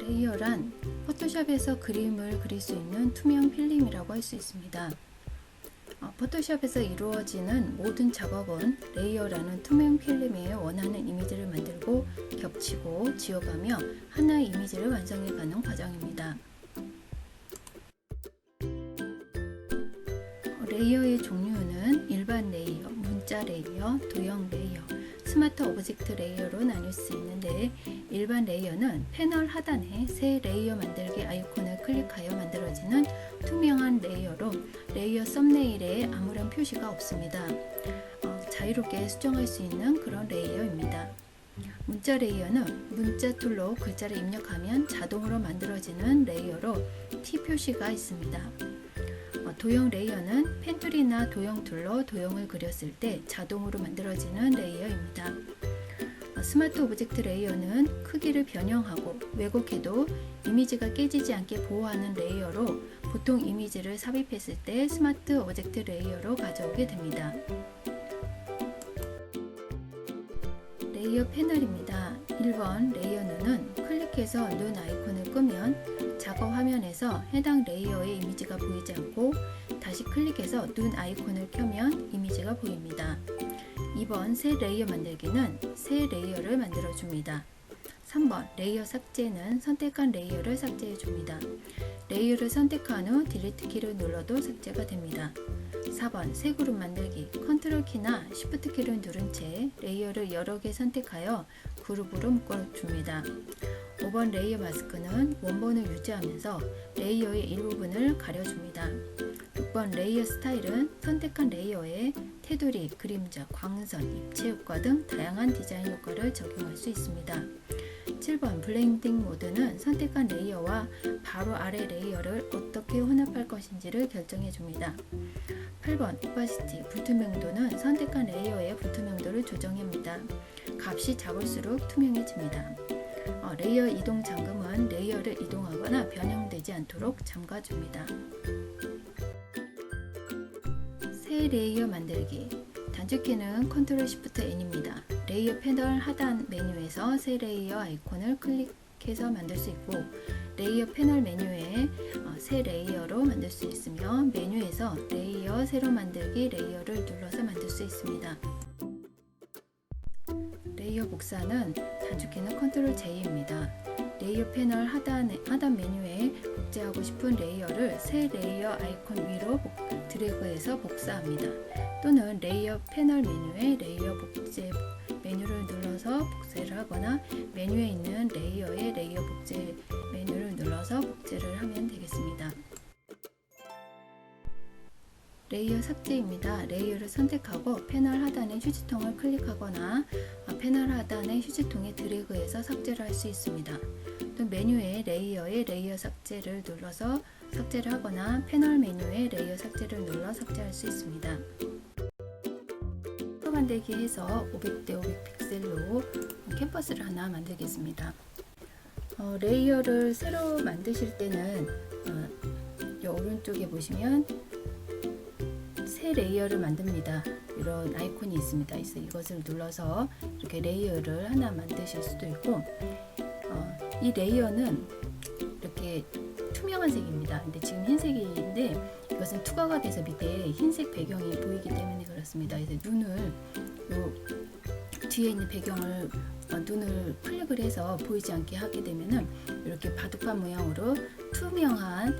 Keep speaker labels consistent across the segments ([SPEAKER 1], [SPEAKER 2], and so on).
[SPEAKER 1] 레이어란 포토샵에서 그림을 그릴 수 있는 투명 필름이라고 할 수 있습니다. 포토샵에서 이루어지는 모든 작업은 레이어라는 투명 필름에 원하는 이미지를 만들고 겹치고 지워가며 하나의 이미지를 완성해가는 과정입니다. 레이어의 종류는 일반 레이어, 문자 레이어, 도형 레이어, 스마트 오브젝트 레이어로 나눌 수 있는데, 일반 레이어는 패널 하단에 새 레이어 만들기 아이콘을 클릭하여 만들어지는 투명한 레이어로 레이어 썸네일에 아무런 표시가 없습니다. 자유롭게 수정할 수 있는 그런 레이어입니다. 문자 레이어는 문자 툴로 글자를 입력하면 자동으로 만들어지는 레이어로 T 표시가 있습니다. 도형 레이어는 펜툴이나 도형 툴로 도형을 그렸을 때 자동으로 만들어지는 레이어입니다. 스마트 오브젝트 레이어는 크기를 변형하고 왜곡해도 이미지가 깨지지 않게 보호하는 레이어로 보통 이미지를 삽입했을 때 스마트 오브젝트 레이어로 가져오게 됩니다. 레이어 패널입니다. 1번 레이어눈은 클릭해서 눈 아이콘을 끄면 작업 화면에서 해당 레이어의 이미지가 보이지 않고 다시 클릭해서 눈 아이콘을 켜면 이미지가 보입니다. 2번 새 레이어 만들기는 새 레이어를 만들어 줍니다. 3번 레이어 삭제는 선택한 레이어를 삭제해 줍니다. 레이어를 선택한 후 딜리트 키를 눌러도 삭제가 됩니다. 4번 새 그룹 만들기, 컨트롤 키나 쉬프트 키를 누른 채 레이어를 여러 개 선택하여 그룹으로 묶어줍니다. 5번 레이어 마스크는 원본을 유지하면서 레이어의 일부분을 가려줍니다. 6번 레이어 스타일은 선택한 레이어에 테두리, 그림자, 광선, 입체 효과 등 다양한 디자인 효과를 적용할 수 있습니다. 7번 블렌딩 모드는 선택한 레이어와 바로 아래 레이어를 어떻게 혼합할 것인지를 결정해 줍니다. 8번 오파시티, 불투명도는 선택한 레이어의 불투명도를 조정합니다. 값이 작을수록 투명해집니다. 레이어 이동 잠금은 레이어를 이동하거나 변형되지 않도록 잠가줍니다. 새 레이어 만들기, 단축키는 컨트롤 쉬프트 N입니다. 레이어 패널 하단 메뉴에서 새 레이어 아이콘을 클릭해서 만들 수 있고, 레이어 패널 메뉴에 새 레이어로 만들 수 있으며, 메뉴에서 레이어 새로 만들기 레이어를 눌러서 만들 수 있습니다. 레이어 복사는 단축키는 컨트롤 J입니다. 레이어 패널 하단 메뉴에 복제하고 싶은 레이어를 새 레이어 아이콘 위로 드래그해서 복사합니다. 또는 레이어 패널 메뉴에 레이어 복제 메뉴를 눌러서 복제를 하거나 메뉴에 있는 레이어의 레이어 복제 메뉴를 눌러서 복제를 하면 되겠습니다. 레이어 삭제입니다. 레이어를 선택하고 패널 하단의 휴지통을 클릭하거나 패널 하단의 휴지통에 드래그해서 삭제를 할 수 있습니다. 또 메뉴에 레이어의 레이어 삭제를 눌러서 삭제를 하거나 패널 메뉴에 레이어 삭제를 눌러 삭제할 수 있습니다. 포토 만들기 해서 500대 500 픽셀로 캔버스를 하나 만들겠습니다. 레이어를 새로 만드실 때는 이 오른쪽에 보시면 새 레이어를 만듭니다. 이런 아이콘이 있습니다. 그래서 이것을 눌러서 이렇게 레이어를 하나 만드실 수도 있고, 이 레이어는 이렇게 투명한 색입니다. 근데 지금 흰색인데 이것은 투과가 돼서 밑에 흰색 배경이 보이기 때문에 그렇습니다. 그래서 눈을 뒤에 있는 배경을 눈을 클릭을 해서 보이지 않게 하게 되면은 이렇게 바둑판 모양으로 투명한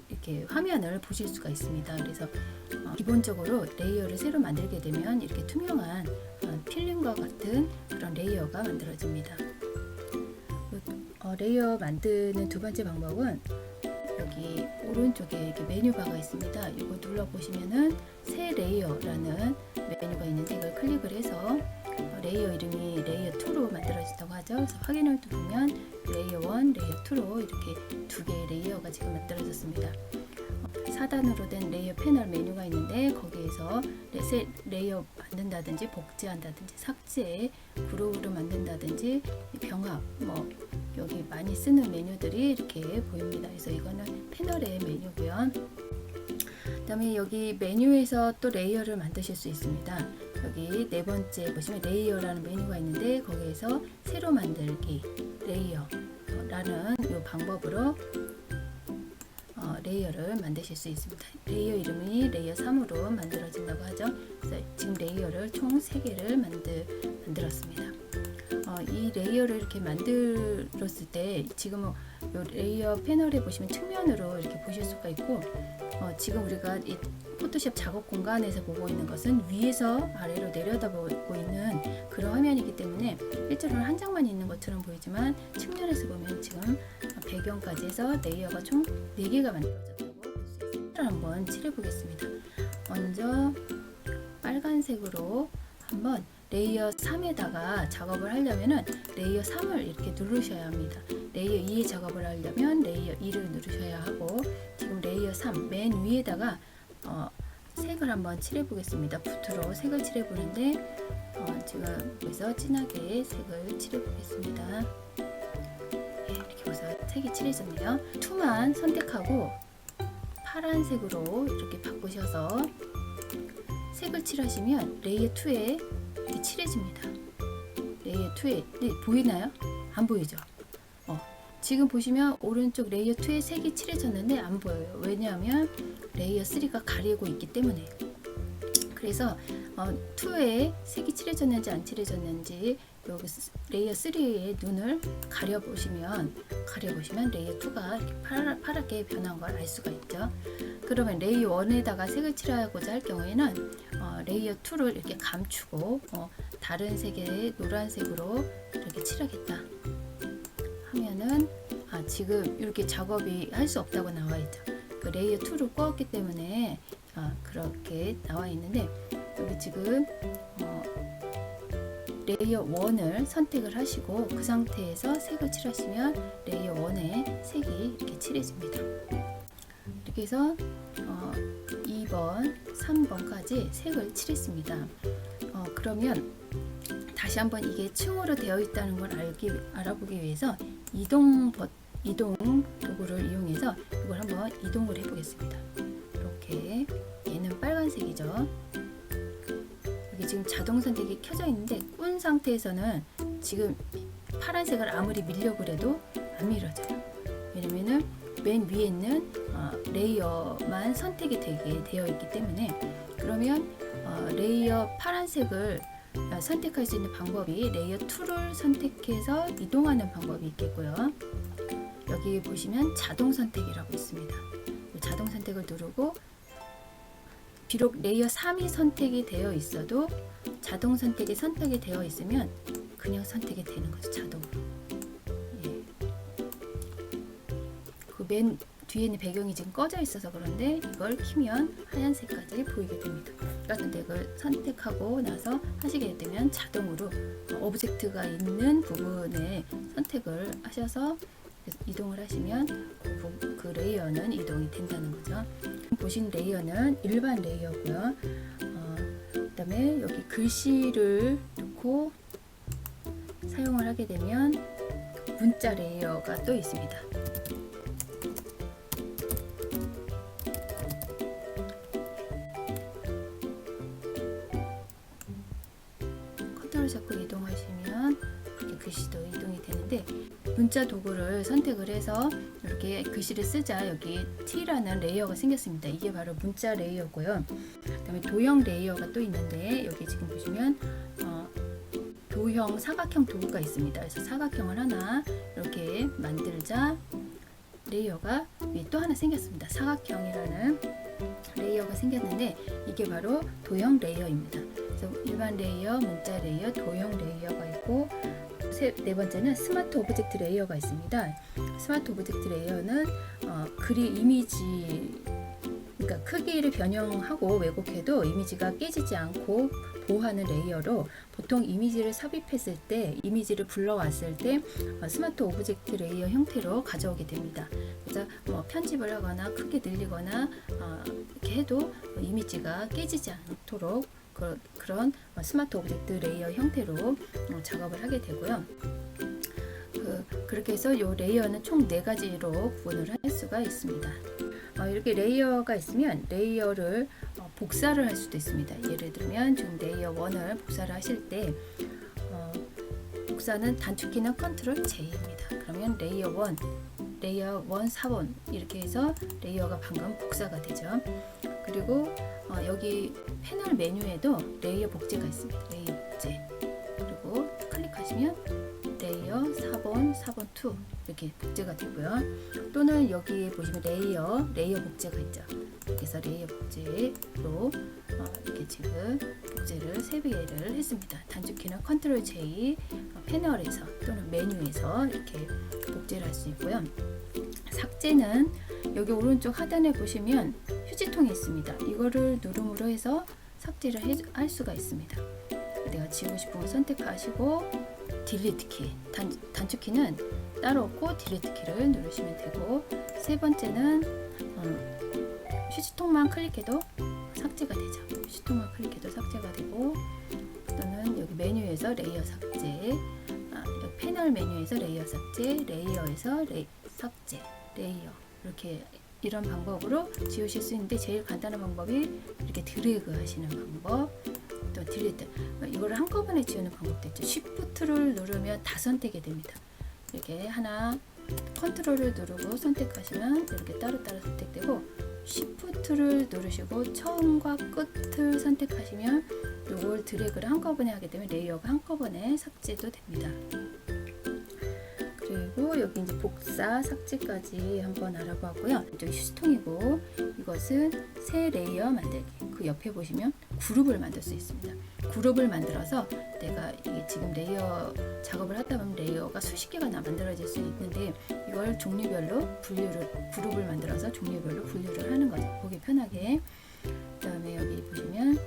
[SPEAKER 1] 이렇게 화면을 보실 수가 있습니다. 그래서 기본적으로 레이어를 새로 만들게 되면 이렇게 투명한 필름과 같은 그런 레이어가 만들어집니다. 레이어 만드는 두 번째 방법은 여기 오른쪽에 이렇게 메뉴바가 있습니다. 이거 눌러보시면은 새 레이어라는 메뉴가 있는데 이걸 클릭을 해서 레이어 이름이 레이어 2로 만들어진다고 하죠. 그래서 확인을 보면 레이어 1, 레이어 2로 이렇게 두 개의 레이어가 지금 만들어졌습니다. 4단으로 된 레이어 패널 메뉴가 있는데 거기에서 새 레이어 만든다든지 복제한다든지 삭제, 그룹으로 만든다든지 병합, 여기 많이 쓰는 메뉴들이 이렇게 보입니다. 그래서 이거는 패널의 메뉴고요. 그 다음에 여기 메뉴에서 또 레이어를 만드실 수 있습니다. 여기 네 번째 보시면 레이어라는 메뉴가 있는데 거기에서 새로 만들기 레이어 라는 이 방법으로 레이어를 만드실 수 있습니다. 레이어 이름이 레이어 3으로 만들어진다고 하죠. 그래서 지금 레이어를 총 3개를 만들었습니다. 이 레이어를 이렇게 만들었을 때 지금 이 레이어 패널에 보시면 측면으로 이렇게 보실 수가 있고, 지금 우리가 이 포토샵 작업 공간에서 보고 있는 것은 위에서 아래로 내려다보고 있는 그런 화면이기 때문에 실제로는 한 장만 있는 것처럼 보이지만 측면에서 보면 지금 배경까지 해서 레이어가 총 4개가 만들어졌다고 볼 수 있습니다. 한번 칠해 보겠습니다. 먼저 빨간색으로 한번 레이어 3에다가 작업을 하려면은 레이어 3을 이렇게 누르셔야 합니다. 레이어 2에 작업을 하려면 레이어 2를 누르셔야 하고, 지금 레이어 3 맨 위에다가 색을 한번 칠해 보겠습니다. 붓으로 색을 칠해 보는데 지금 여기서 진하게 색을 칠해 보겠습니다. 이렇게 벌써 색이 칠해졌네요. 2만 선택하고 파란색으로 이렇게 바꾸셔서 색을 칠하시면 레이어 2에 이렇게 칠해집니다. 레이어 2에 보이나요? 안 보이죠? 지금 보시면 오른쪽 레이어 2에 색이 칠해졌는데 안 보여요. 왜냐하면 레이어 3가 가리고 있기 때문에. 그래서 2에 색이 칠해졌는지 안 칠해졌는지 여기 레이어 3의 눈을 가려보시면 레이어 2가 이렇게 파랗게 변한 걸 알 수가 있죠. 그러면 레이어 1에다가 색을 칠하고자 할 경우에는 레이어 2를 이렇게 감추고 다른 색의 노란색으로 이렇게 칠하겠다 하면은 지금 이렇게 작업이 할 수 없다고 나와 있죠. 그 레이어 2를 꺼왔기 때문에 그렇게 나와 있는데, 여기 지금 레이어 1을 선택을 하시고 그 상태에서 색을 칠하시면 레이어 1에 색이 이렇게 칠해집니다. 이렇게 해서 2번, 3번까지 색을 칠했습니다. 그러면 다시 한번 이게 층으로 되어 있다는 걸 알아보기 위해서 이동 도구를 이용해서 이걸 한번 이동을 해 보겠습니다. 이렇게 얘는 빨간색이죠. 여기 지금 자동 선택이 켜져 있는데 꾼 상태에서는 지금 파란색을 아무리 밀려고 해도 안 밀어져요. 왜냐면은 맨 위에 있는 레이어만 선택이 되게 되어 있기 때문에. 그러면 레이어 파란색을 선택할 수 있는 방법이 레이어 2를 선택해서 이동하는 방법이 있겠고요. 여기 보시면 자동 선택이라고 있습니다. 자동 선택을 누르고, 비록 레이어 3이 선택이 되어 있어도 자동 선택이 선택이 되어 있으면 그냥 선택이 되는 거죠, 자동으로. 그 맨 뒤에 있는 배경이 지금 꺼져 있어서 그런데 이걸 키면 하얀색까지 보이게 됩니다. 그런데 이걸 선택하고 나서 하시게 되면 자동으로 오브젝트가 있는 부분에 선택을 하셔서 이동을 하시면 그 레이어는 이동이 된다는 거죠. 보신 레이어는 일반 레이어고요. 그 다음에 여기 글씨를 넣고 사용을 하게 되면 문자 레이어가 또 있습니다. 컨트롤 잡고 이동하시면 이렇게 글씨도 이동이 되는데, 문자 도구를 선택을 해서 이렇게 글씨를 쓰자 여기 T라는 레이어가 생겼습니다. 이게 바로 문자 레이어고요. 그다음에 도형 레이어가 또 있는데, 여기 지금 보시면 도형 사각형 도구가 있습니다. 그래서 사각형을 하나 이렇게 만들자 레이어가 위에 또 하나 생겼습니다. 사각형이라는 레이어가 생겼는데 이게 바로 도형 레이어입니다. 그래서 일반 레이어, 문자 레이어, 도형 레이어가 있고, 네 번째는 스마트 오브젝트 레이어가 있습니다. 스마트 오브젝트 레이어는 이미지, 그러니까 크기를 변형하고 왜곡해도 이미지가 깨지지 않고 보호하는 레이어로, 보통 이미지를 삽입했을 때, 이미지를 불러왔을 때 스마트 오브젝트 레이어 형태로 가져오게 됩니다. 그래서 편집을 하거나 크게 늘리거나 이렇게 해도 이미지가 깨지지 않도록 그런 스마트 오브젝트 레이어 형태로 작업을 하게 되고요. 그렇게 해서 이 레이어는 총 4가지로 구분을 할 수가 있습니다. 이렇게 레이어가 있으면 레이어를 복사를 할 수도 있습니다. 예를 들면 지금 레이어 1을 복사를 하실 때 복사는 단축키는 컨트롤 J입니다. 그러면 레이어 1, 레이어 1 4번 이렇게 해서 레이어가 방금 복사가 되죠. 그리고 여기 패널 메뉴에도 레이어 복제가 있습니다. 레이어 복제. 그리고 클릭하시면 레이어 4번, 4번 2 이렇게 복제가 되고요. 또는 여기 보시면 레이어 복제가 있죠. 그래서 레이어 복제로 이렇게 지금 복제를 3개를 했습니다. 단축키는 컨트롤 J, 패널에서 또는 메뉴에서 이렇게 복제를 할 수 있고요. 삭제는 여기 오른쪽 하단에 보시면 휴지통이 있습니다. 이거를 누름으로 해서 삭제를 할 수가 있습니다. 내가 지우고 싶은 걸 선택하시고 딜리트 키, 단축키는 따로 없고 딜리트 키를 누르시면 되고, 세 번째는 휴지통만 클릭해도 삭제가 되죠. 휴지통만 클릭해도 삭제가 되고, 또는 여기 메뉴에서 레이어 삭제, 여기 패널 메뉴에서 레이어 삭제, 레이어에서 삭제, 레이어 이렇게 이런 방법으로 지우실 수 있는데, 제일 간단한 방법이 이렇게 드래그 하시는 방법, 또 딜리트, 이거를 한꺼번에 지우는 방법도 있죠. 쉬프트를 누르면 다 선택이 됩니다. 이렇게 하나 컨트롤을 누르고 선택하시면 이렇게 따로따로 선택되고, 쉬프트를 누르시고 처음과 끝을 선택하시면 이걸 드래그를 한꺼번에 하게 되면 레이어가 한꺼번에 삭제도 됩니다. 그리고 여기 이제 복사, 삭제까지 한번 알아보았고요. 이쪽이 휴지통이고, 이것은 새 레이어 만들기. 그 옆에 보시면 그룹을 만들 수 있습니다. 그룹을 만들어서 내가 이게 지금 레이어 작업을 하다 보면 레이어가 수십 개가 만들어질 수 있는데, 이걸 종류별로 그룹을 만들어서 종류별로 분류를 하는 거죠. 보기 편하게. 그 다음에 여기 보시면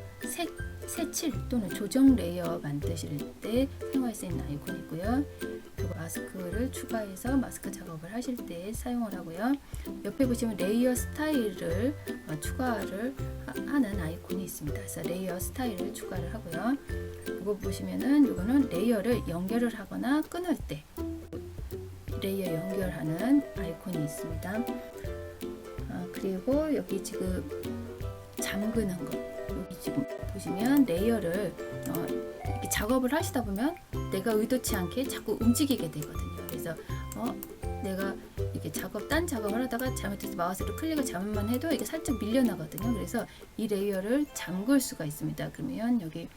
[SPEAKER 1] 색칠 또는 조정 레이어 만드실 때 사용할 수 있는 아이콘이 있고요. 그리고 마스크를 추가해서 마스크 작업을 하실 때 사용을 하고요. 옆에 보시면 레이어 스타일을 추가를 하는 아이콘이 있습니다. 그래서 레이어 스타일을 추가를 하고요. 이거 보시면은 이거는 레이어를 연결을 하거나 끊을 때 레이어 연결하는 아이콘이 있습니다. 그리고 여기 지금 잠그는 거, 여기 지금 보시면 레이어를 이렇게 작업을 하시다 보면 내가 의도치 않게 자꾸 움직이게 되거든요. 그래서 내가 이렇게 딴 작업을 하다가 잘못해서 마우스를 클릭을 잘못만 해도 이게 살짝 밀려나거든요. 그래서 이 레이어를 잠글 수가 있습니다. 그러면 여기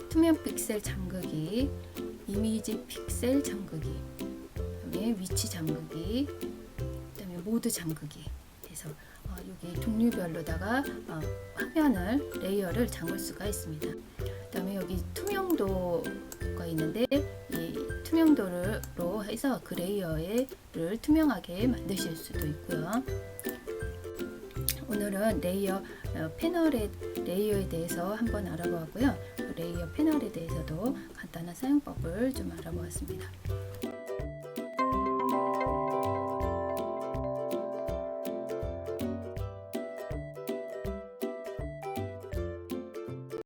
[SPEAKER 1] 투명 픽셀 잠그기, 이미지 픽셀 잠그기, 그다음에 위치 잠그기, 그다음에 모드 잠그기. 그래서 여기 종류별로다가 화면을 레이어를 잠글 수가 있습니다. 그다음에 여기 투명도가 있는데, 이 투명도로 해서 그 레이어를 투명하게 만드실 수도 있고요. 오늘은 레이어 패널의 레이어에 대해서 한번 알아보았고요. 레이어 패널에 대해서도 간단한 사용법을 좀 알아보았습니다.